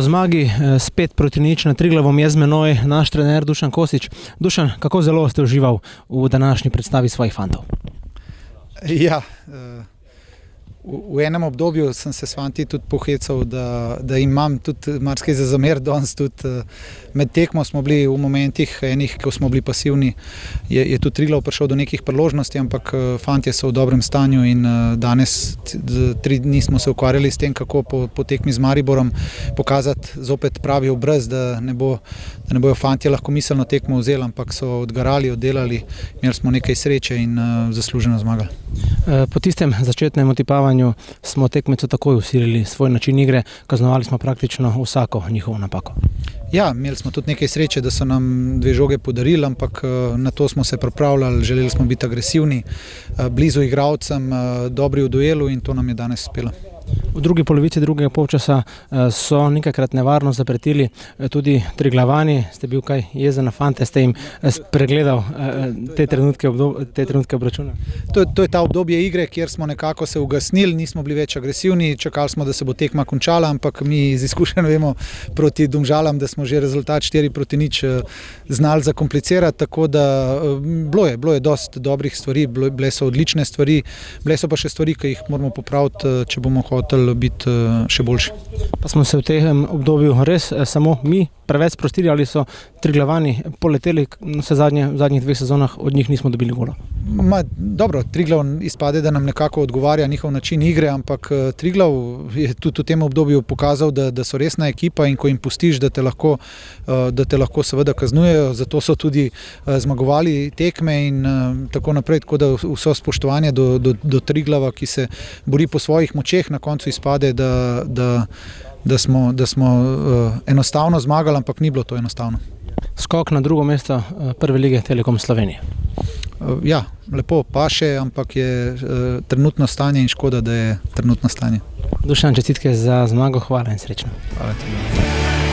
Po zmagi s 5-0 na Triglavom je z menoj naš trener Dušan Kosič. Dušan, kako zelo ste užival v današnji predstavi svojih fantov? Ja, v enem obdobju sem se s fanti tudi pohecal, da imam tudi marsikaj za zameriti. Danes tudi med tekmo smo bili v momentih enih, ko smo bili pasivni, je tudi Triglav prišel do nekih priložnosti, ampak fantje so v dobrem stanju in danes 3 dni smo se ukvarjali s tem, kako po tekmi z Mariborom pokazati zopet pravi obraz, da ne bojo fantje lahko miselno tekmo vzeli, ampak so odgarali, oddelali, imeli smo nekaj sreče in zasluženo zmagali. Po tistem začetnem otipavanju smo tekmecu takoj usilili svoj način igre, kaznovali smo praktično vsako njihovo napako. Ja, imeli smo tudi nekaj sreče, da so nam 2 žoge podarili, ampak na to smo se pripravljali, želeli smo biti agresivni, blizu igralcem, dobri v duelu in to nam je danes uspelo. V drugi polovici drugega polčasa so nekajkrat nevarno zapretili tudi Triglavani. Ste bil kaj jezen na fante, ste jim pregledal te trenutke obračuna? To je ta obdobje igre, kjer smo nekako se ugasnili, nismo bili več agresivni, čakali smo, da se bo tekma končala, ampak mi z izkušenj vemo proti Domžalam, da smo že rezultat 4-0 znali zakomplicirati, tako da bilo je dosti dobrih stvari, bile so odlične stvari, bile so pa še stvari, ki jih moramo popraviti, če bomo hoteli biti še boljši. Pa smo se v tem obdobju res samo mi preveč sprostili ali so Triglavani poleteli, v zadnjih 2 sezonah od njih nismo dobili gola? Dobro, Triglav izpade, da nam nekako odgovarja njihov način igre, ampak Triglav je tudi v tem obdobju pokazal, da so resna ekipa in ko jim pustiš, da te lahko seveda kaznujejo, zato so tudi zmagovali tekme in tako naprej, tako da vso spoštovanje do Triglava, ki se bori po svojih močeh, na koncu izpade, da smo enostavno zmagali, ampak ni bilo to enostavno. Skok na drugo mesto prve lige Telekom Slovenije. Ja, lepo paše, ampak je trenutno stanje in škoda, da je trenutno stanje. Dušan, čestitke za zmago, hvala in srečno. Hvala ti.